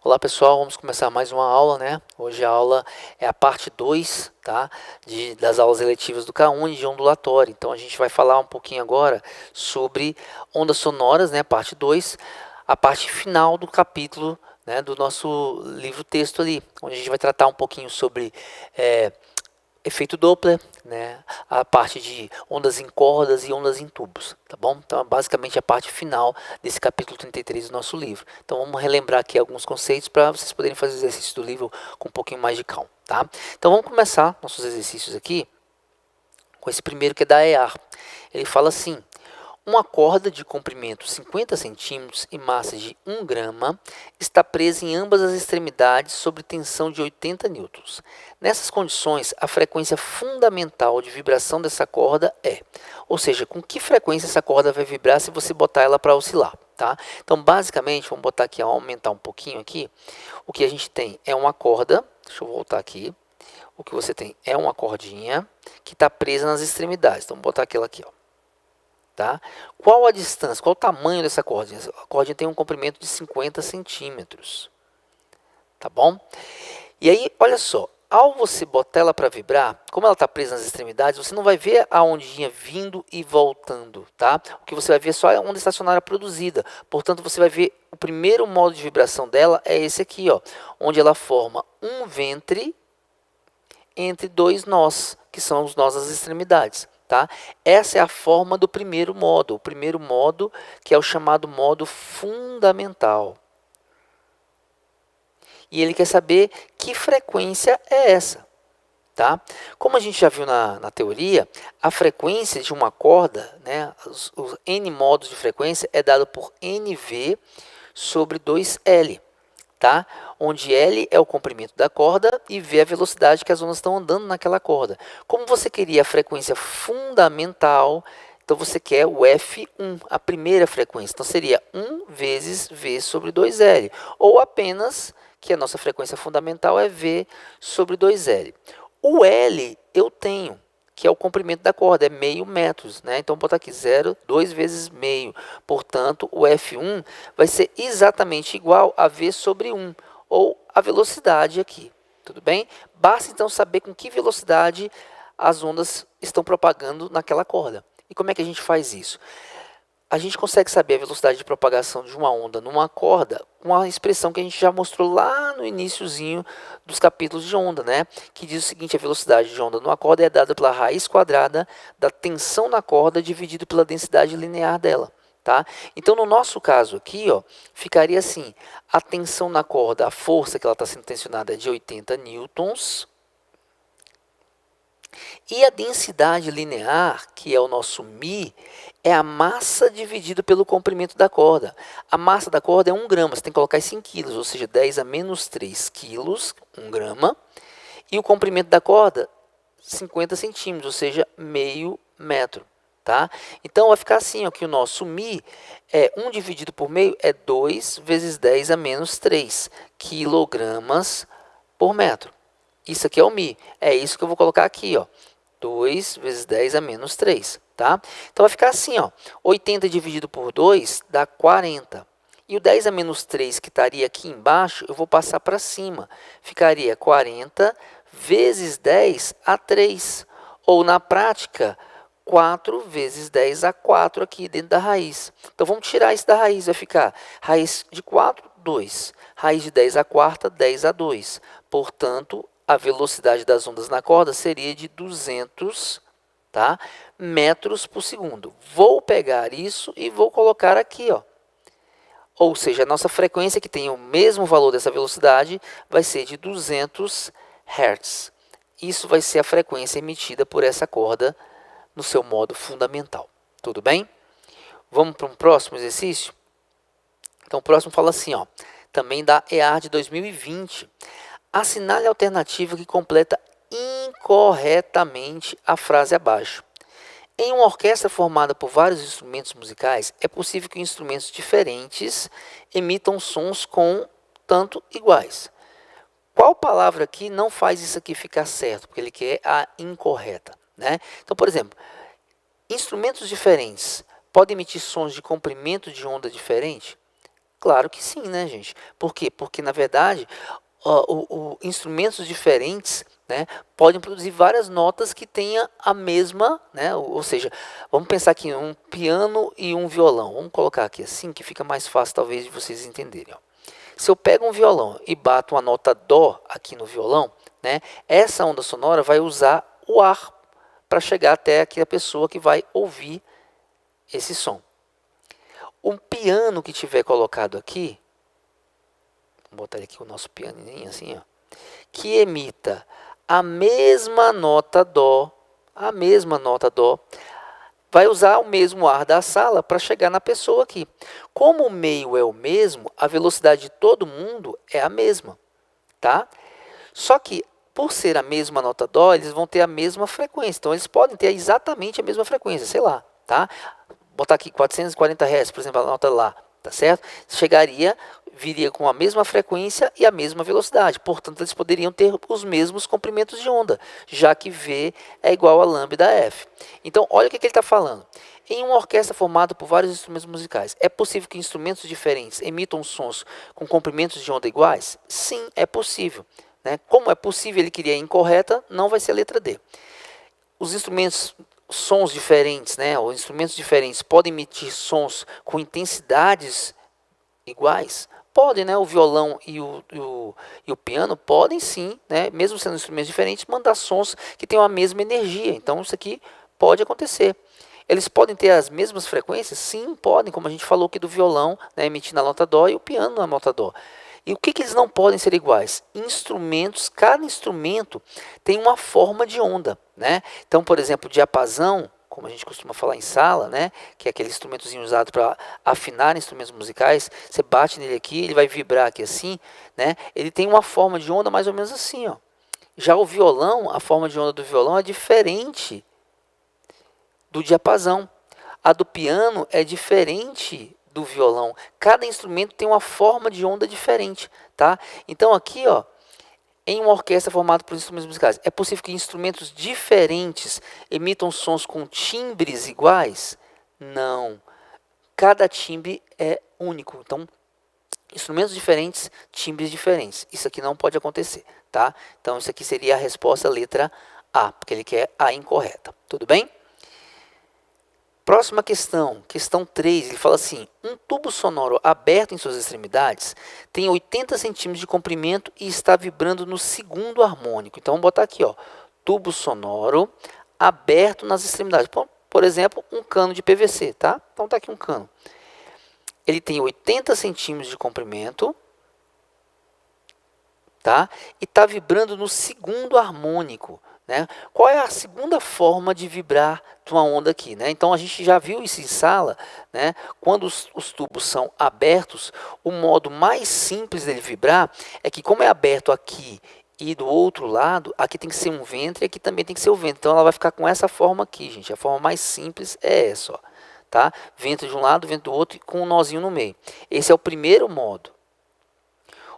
Olá pessoal, vamos começar mais uma aula, né? Hoje a aula é a parte 2, tá? Das aulas eletivas do K1 de ondulatório. Então a gente vai falar um pouquinho agora sobre ondas sonoras, né? Parte 2, a parte final do capítulo, né? Do nosso livro texto ali, onde a gente vai tratar um pouquinho sobre efeito Doppler, né? A parte de ondas em cordas e ondas em tubos, tá bom? Então, é basicamente a parte final desse capítulo 33 do nosso livro. Então, vamos relembrar aqui alguns conceitos para vocês poderem fazer o exercício do livro com um pouquinho mais de calma, tá? Então, vamos começar nossos exercícios aqui com esse primeiro que é da EAR. Ele fala assim: uma corda de comprimento 50 centímetros e massa de 1 grama está presa em ambas as extremidades sob tensão de 80 newtons. Nessas condições, a frequência fundamental de vibração dessa corda é, ou seja, com que frequência essa corda vai vibrar se você botar ela para oscilar, tá? Então, basicamente, vamos botar aqui, aumentar um pouquinho aqui. O que a gente tem é uma corda, deixa eu voltar aqui. O que você tem é uma cordinha que está presa nas extremidades. Então, vou botar aquela aqui, ó. Tá? Qual a distância, qual o tamanho dessa cordinha? A cordinha tem um comprimento de 50 centímetros. Tá bom? E aí, olha só, ao você botar ela para vibrar, como ela está presa nas extremidades, você não vai ver a ondinha vindo e voltando, tá? O que você vai ver é só a onda estacionária produzida. Portanto, você vai ver o primeiro modo de vibração dela é esse aqui, ó, onde ela forma um ventre entre dois nós, que são os nós das extremidades. Tá? Essa é a forma do primeiro modo, o primeiro modo que é o chamado modo fundamental. E ele quer saber que frequência é essa. Tá? Como a gente já viu na teoria, a frequência de uma corda, né, os N modos de frequência é dado por NV sobre 2L. Tá? Onde L é o comprimento da corda e V é a velocidade que as ondas estão andando naquela corda. Como você queria a frequência fundamental, então você quer o F1, a primeira frequência. Então seria 1 vezes V sobre 2L. Ou apenas que a nossa frequência fundamental é V sobre 2L. O L eu tenho, que é o comprimento da corda, é meio metros, né? Então, vou botar aqui 0, 2 vezes meio. Portanto, o F1 vai ser exatamente igual a V sobre 1, ou a velocidade aqui, tudo bem? Basta, então, saber com que velocidade as ondas estão propagando naquela corda. E como é que a gente faz isso? A gente consegue saber a velocidade de propagação de uma onda numa corda com a expressão que a gente já mostrou lá no iniciozinho dos capítulos de onda, né? Que diz o seguinte: a velocidade de onda numa corda é dada pela raiz quadrada da tensão na corda dividido pela densidade linear dela. Tá? Então, no nosso caso aqui, ó, ficaria assim: a tensão na corda, a força que ela está sendo tensionada é de 80 newtons. E a densidade linear, que é o nosso μ, é a massa dividido pelo comprimento da corda. A massa da corda é 1 grama, você tem que colocar isso em quilos, ou seja, 10 a menos 3 quilos, 1 grama. E o comprimento da corda, 50 centímetros, ou seja, meio metro. Tá? Então, vai ficar assim, ó, que o nosso μ é 1 dividido por meio é 2 vezes 10 a menos 3 quilogramas por metro. Isso aqui é o μ. É isso que eu vou colocar aqui, ó. 2 vezes 10 a menos 3, tá? Então, vai ficar assim, ó. 80 dividido por 2 dá 40. E o 10 a menos 3 que estaria aqui embaixo, eu vou passar para cima. Ficaria 40 vezes 10 a 3. Ou, na prática, 4 vezes 10 a 4 aqui dentro da raiz. Então, vamos tirar isso da raiz. Vai ficar raiz de 4, 2. Raiz de 10 a quarta, 10 a 2. Portanto, a velocidade das ondas na corda seria de 200, tá, metros por segundo. Vou pegar isso e vou colocar aqui, ó. Ou seja, a nossa frequência, que tem o mesmo valor dessa velocidade, vai ser de 200 Hz. Isso vai ser a frequência emitida por essa corda no seu modo fundamental. Tudo bem? Vamos para um próximo exercício? Então, o próximo fala assim, ó, também da EAR de 2020. Assinale a alternativa que completa incorretamente a frase abaixo. Em uma orquestra formada por vários instrumentos musicais, é possível que instrumentos diferentes emitam sons com tanto iguais. Qual palavra aqui não faz isso aqui ficar certo? Porque ele quer a incorreta, né? Então, por exemplo, instrumentos diferentes podem emitir sons de comprimento de onda diferente? Claro que sim, né, gente? Por quê? Porque, na verdade, instrumentos diferentes, né, podem produzir várias notas que tenham a mesma, né, ou seja, vamos pensar aqui um piano e um violão. Vamos colocar aqui assim, que fica mais fácil talvez de vocês entenderem. Ó. Se eu pego um violão e bato uma nota dó aqui no violão, né, essa onda sonora vai usar o ar para chegar até aqui a pessoa que vai ouvir esse som. Um piano que tiver colocado aqui, vou botar aqui o nosso pianinho assim, ó, que emita a mesma nota dó, vai usar o mesmo ar da sala para chegar na pessoa aqui. Como o meio é o mesmo, a velocidade de todo mundo é a mesma, tá? Só que por ser a mesma nota dó, eles vão ter a mesma frequência. Então eles podem ter exatamente a mesma frequência, sei lá, tá? Botar aqui 440 Hz, por exemplo, a nota lá, tá certo? Viria com a mesma frequência e a mesma velocidade. Portanto, eles poderiam ter os mesmos comprimentos de onda, já que V é igual a lambda F. Então, olha o que ele está falando. Em uma orquestra formada por vários instrumentos musicais, é possível que instrumentos diferentes emitam sons com comprimentos de onda iguais? Sim, é possível. Né? Como é possível, ele queria incorreta, não vai ser a letra D. Os sons diferentes, né, ou instrumentos diferentes podem emitir sons com intensidades iguais? Podem, né? O violão e o piano podem sim, né? Mesmo sendo instrumentos diferentes, mandar sons que tenham a mesma energia. Então isso aqui pode acontecer. Eles podem ter as mesmas frequências? Sim, podem, como a gente falou aqui do violão, né, emitindo a nota dó e o piano na nota dó. E o que eles não podem ser iguais? Instrumentos, cada instrumento tem uma forma de onda, né? Então, por exemplo, diapasão, como a gente costuma falar em sala, né, que é aquele instrumentozinho usado para afinar instrumentos musicais, você bate nele aqui, ele vai vibrar aqui assim, né? Ele tem uma forma de onda mais ou menos assim, ó. Já o violão, a forma de onda do violão é diferente do diapasão. A do piano é diferente do violão. Cada instrumento tem uma forma de onda diferente, tá? Então aqui, ó, em uma orquestra formada por instrumentos musicais, é possível que instrumentos diferentes emitam sons com timbres iguais? Não. Cada timbre é único. Então, instrumentos diferentes, timbres diferentes. Isso aqui não pode acontecer, tá? Então, isso aqui seria a resposta letra A, porque ele quer a incorreta. Tudo bem? Próxima questão, questão 3, ele fala assim, um tubo sonoro aberto em suas extremidades tem 80 centímetros de comprimento e está vibrando no segundo harmônico. Então, vamos botar aqui, ó, tubo sonoro aberto nas extremidades. Por exemplo, um cano de PVC, tá? Então, tá aqui um cano. Ele tem 80 centímetros de comprimento, tá? E está vibrando no segundo harmônico. Né? Qual é a segunda forma de vibrar de uma onda aqui? Né? Então a gente já viu isso em sala, né? Quando os tubos são abertos, o modo mais simples dele vibrar é que, como é aberto aqui e do outro lado, aqui tem que ser um ventre e aqui também tem que ser o ventre. Então ela vai ficar com essa forma aqui, gente. A forma mais simples é essa, ó, tá? Ventre de um lado, ventre do outro e com um nozinho no meio. Esse é o primeiro modo.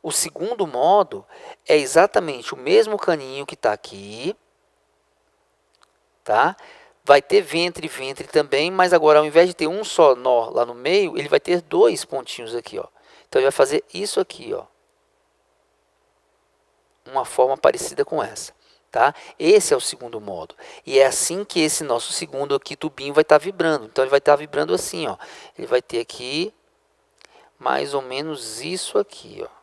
O segundo modo é exatamente o mesmo caninho que está aqui. Tá? Vai ter ventre e ventre também, mas agora ao invés de ter um só nó lá no meio, ele vai ter dois pontinhos aqui, ó. Então ele vai fazer isso aqui, ó. Uma forma parecida com essa, tá? Esse é o segundo modo. E é assim que esse nosso segundo aqui tubinho vai estar vibrando. Então ele vai estar vibrando assim, ó. Ele vai ter aqui mais ou menos isso aqui, ó.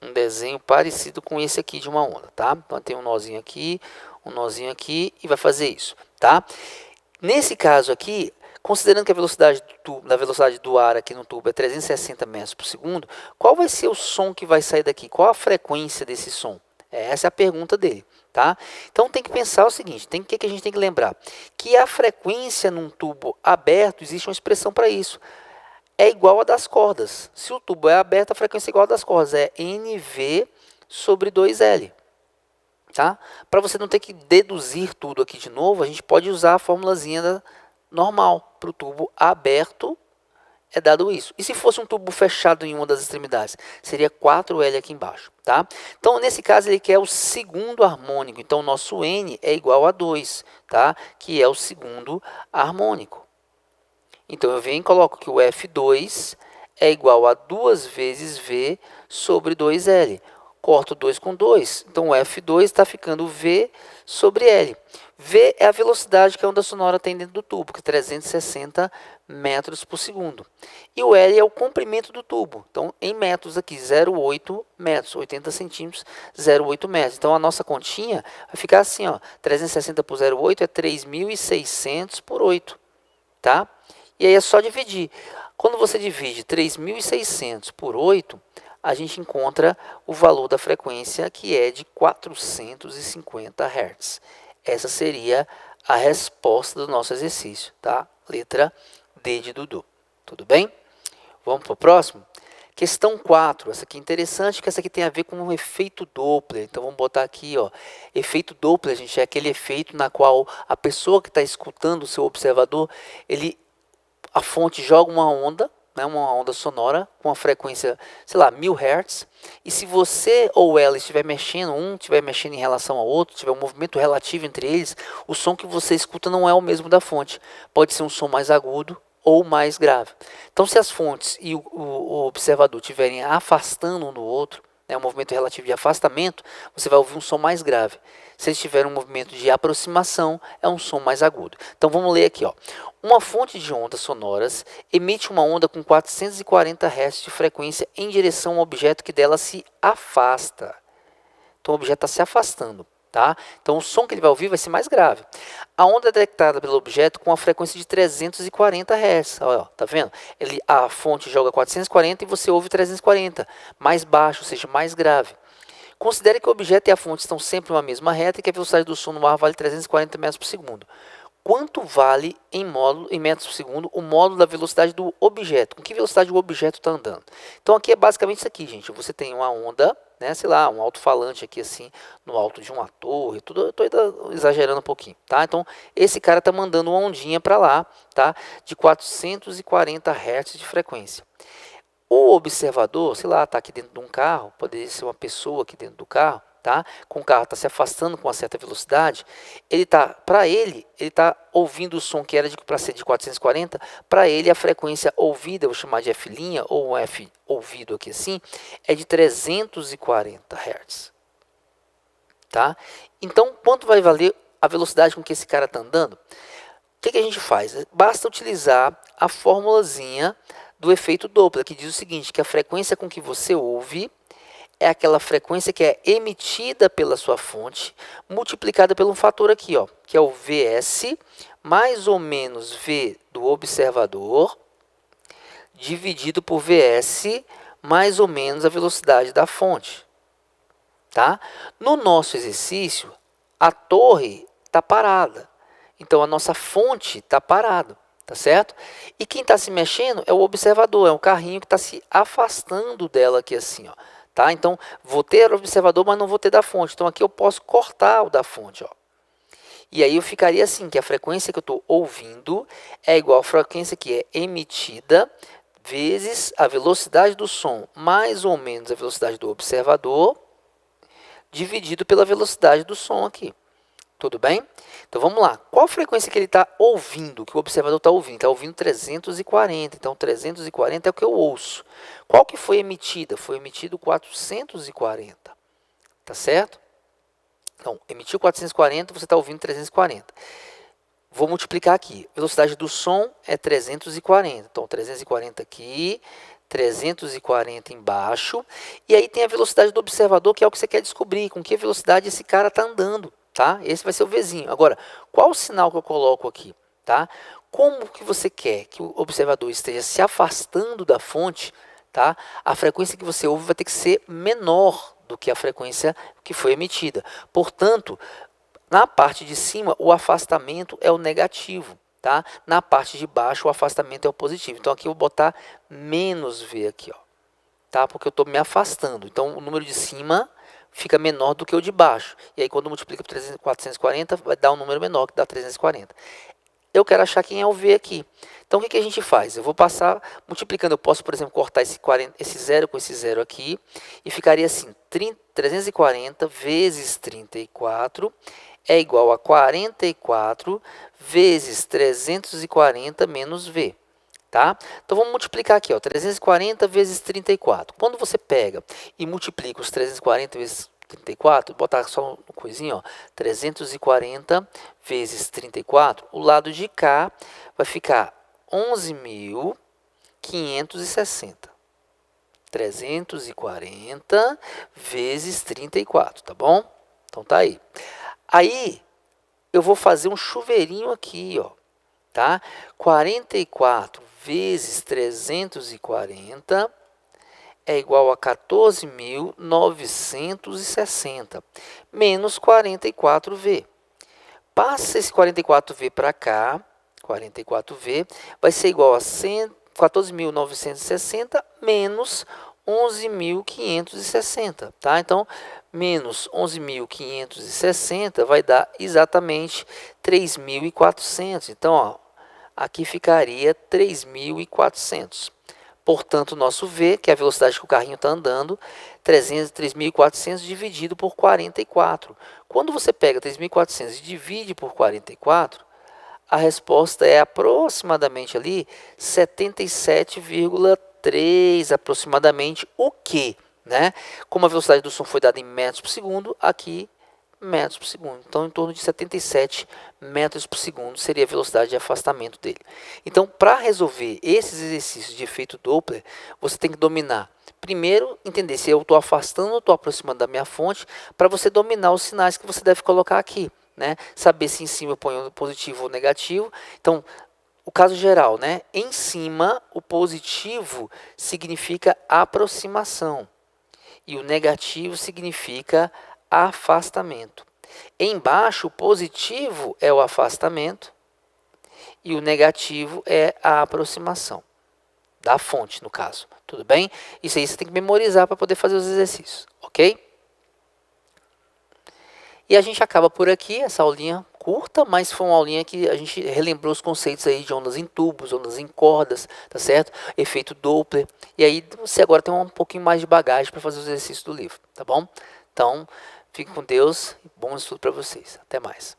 Um desenho parecido com esse aqui de uma onda, tá? Então tem um nozinho aqui e vai fazer isso, tá? Nesse caso aqui, considerando que a velocidade do ar aqui no tubo é 360 metros por segundo, qual vai ser o som que vai sair daqui? Qual a frequência desse som? Essa é a pergunta dele, tá? Então tem que pensar o seguinte, que a gente tem que lembrar? Que a frequência num tubo aberto, existe uma expressão para isso. É igual a das cordas. Se o tubo é aberto, a frequência é igual a das cordas. É NV sobre 2L. Tá? Para você não ter que deduzir tudo aqui de novo, a gente pode usar a formulazinha normal. Para o tubo aberto, é dado isso. E se fosse um tubo fechado em uma das extremidades? Seria 4L aqui embaixo. Tá? Então, nesse caso, ele quer o segundo harmônico. Então, o nosso N é igual a 2, tá? Que é o segundo harmônico. Então, eu venho e coloco que o F2 é igual a 2 vezes V sobre 2L. Corto 2 com 2, então o F2 está ficando V sobre L. V é a velocidade que a onda sonora tem dentro do tubo, que é 360 metros por segundo. E o L é o comprimento do tubo. Então, em metros aqui, 0,8 metros, 80 centímetros, 0,8 metros. Então, a nossa continha vai ficar assim, ó, 360 por 0,8 é 3.600 por 8, tá? E aí é só dividir. Quando você divide 3.600 por 8, a gente encontra o valor da frequência, que é de 450 Hz. Essa seria a resposta do nosso exercício, tá? Letra D de Dudu. Tudo bem? Vamos para o próximo? Questão 4. Essa aqui é interessante, que essa aqui tem a ver com um efeito Doppler. Então, vamos botar aqui, ó. Efeito Doppler, gente, é aquele efeito na qual a pessoa que está escutando o seu observador, a fonte joga uma onda, uma onda sonora com uma frequência, sei lá, 1000 Hz, e se você ou ela estiver mexendo, um estiver mexendo em relação ao outro, tiver um movimento relativo entre eles, o som que você escuta não é o mesmo da fonte. Pode ser um som mais agudo ou mais grave. Então, se as fontes e o observador estiverem afastando um do outro, um movimento relativo de afastamento, você vai ouvir um som mais grave. Se eles tiverem um movimento de aproximação, é um som mais agudo. Então, vamos ler aqui, ó. Uma fonte de ondas sonoras emite uma onda com 440 Hz de frequência em direção ao objeto que dela se afasta. Então, o objeto está se afastando, tá? Então, o som que ele vai ouvir vai ser mais grave. A onda é detectada pelo objeto com a frequência de 340 Hz. Olha, tá vendo? A fonte joga 440 e você ouve 340, mais baixo, ou seja, mais grave. Considere que o objeto e a fonte estão sempre em uma mesma reta e que a velocidade do som no ar vale 340 metros por segundo. Quanto vale em metros por segundo o módulo da velocidade do objeto? Com que velocidade o objeto está andando? Então aqui é basicamente isso aqui, gente. Você tem uma onda, sei lá, um alto-falante aqui assim, no alto de uma torre, tudo, eu estou exagerando um pouquinho, tá? Então esse cara está mandando uma ondinha para lá, tá? De 440 Hz de frequência. O observador, sei lá, está aqui dentro de um carro, poderia ser uma pessoa aqui dentro do carro, tá? Com o carro está se afastando com uma certa velocidade, ele está ouvindo o som que era para ser de 440, para ele a frequência ouvida, eu vou chamar de F' ou F ouvido aqui assim, é de 340 Hz, tá? Então, quanto vai valer a velocidade com que esse cara está andando? O que a gente faz? Basta utilizar a formulazinha do efeito Doppler, que diz o seguinte, que a frequência com que você ouve é aquela frequência que é emitida pela sua fonte, multiplicada por um fator aqui, ó, que é o Vs mais ou menos V do observador, dividido por Vs mais ou menos a velocidade da fonte. Tá? No nosso exercício, a torre está parada. Então, a nossa fonte está parada. Tá certo? E quem está se mexendo é o observador, é um carrinho que está se afastando dela aqui assim, ó. Tá? Então, vou ter o observador, mas não vou ter da fonte. Então, aqui eu posso cortar o da fonte, ó. E aí eu ficaria assim, que a frequência que eu estou ouvindo é igual à frequência que é emitida vezes a velocidade do som, mais ou menos a velocidade do observador, dividido pela velocidade do som aqui. Tudo bem? Então vamos lá. Qual a frequência que ele está ouvindo, que o observador está ouvindo? Está ouvindo 340. Então 340 é o que eu ouço. Qual que foi emitida? Foi emitido 440. Tá certo? Então, emitiu 440, você está ouvindo 340. Vou multiplicar aqui. Velocidade do som é 340. Então 340 aqui, 340 embaixo. E aí tem a velocidade do observador, que é o que você quer descobrir. Com que velocidade esse cara está andando. Tá? Esse vai ser o Vzinho. Agora, qual o sinal que eu coloco aqui? Tá? Como que você quer que o observador esteja se afastando da fonte, tá? A frequência que você ouve vai ter que ser menor do que a frequência que foi emitida. Portanto, na parte de cima, o afastamento é o negativo. Tá? Na parte de baixo, o afastamento é o positivo. Então, aqui eu vou botar menos V aqui, ó, tá? Porque eu estou me afastando. Então, o número de cima fica menor do que o de baixo. E aí, quando multiplica por 440, vai dar um número menor, que dá 340. Eu quero achar quem é o V aqui. Então, o que a gente faz? Eu vou passar multiplicando. Eu posso, por exemplo, cortar esse zero com esse zero aqui. E ficaria assim, 340 vezes 34 é igual a 44 vezes 340 menos V. tá? Então vamos multiplicar aqui, ó, 340 vezes 34. Quando você pega e multiplica os 340 vezes 34, botar só uma coisinha, ó, 340 vezes 34, o lado de cá vai ficar 11.560. 340 vezes 34, tá bom? Então tá aí. Aí eu vou fazer um chuveirinho aqui, ó, tá? 44 vezes 340 é igual a 14.960 menos 44V. Passa esse 44V para cá, 44V vai ser igual a 14.960 menos 11.560, tá? Então, menos 11.560 vai dar exatamente 3.400. Então, ó, aqui ficaria 3.400. Portanto, o nosso V, que é a velocidade que o carrinho está andando, 3.400 dividido por 44. Quando você pega 3.400 e divide por 44, a resposta é aproximadamente ali 77,3 aproximadamente, o que, né? Como a velocidade do som foi dada em metros por segundo, aqui metros por segundo. Então, em torno de 77 metros por segundo seria a velocidade de afastamento dele. Então, para resolver esses exercícios de efeito Doppler, você tem que dominar. Primeiro, entender se eu estou afastando ou estou aproximando da minha fonte, para você dominar os sinais que você deve colocar aqui, né? Saber se em cima eu ponho positivo ou negativo. Então, o caso geral, né? Em cima, o positivo significa aproximação e o negativo significa afastamento. Embaixo, o positivo é o afastamento e o negativo é a aproximação da fonte, no caso. Tudo bem? Isso aí você tem que memorizar para poder fazer os exercícios, ok? E a gente acaba por aqui, essa aulinha curta, mas foi uma aulinha que a gente relembrou os conceitos aí de ondas em tubos, ondas em cordas, tá certo? Efeito Doppler. E aí você agora tem um pouquinho mais de bagagem para fazer os exercícios do livro, tá bom? Então, fique com Deus e bom estudo para vocês. Até mais.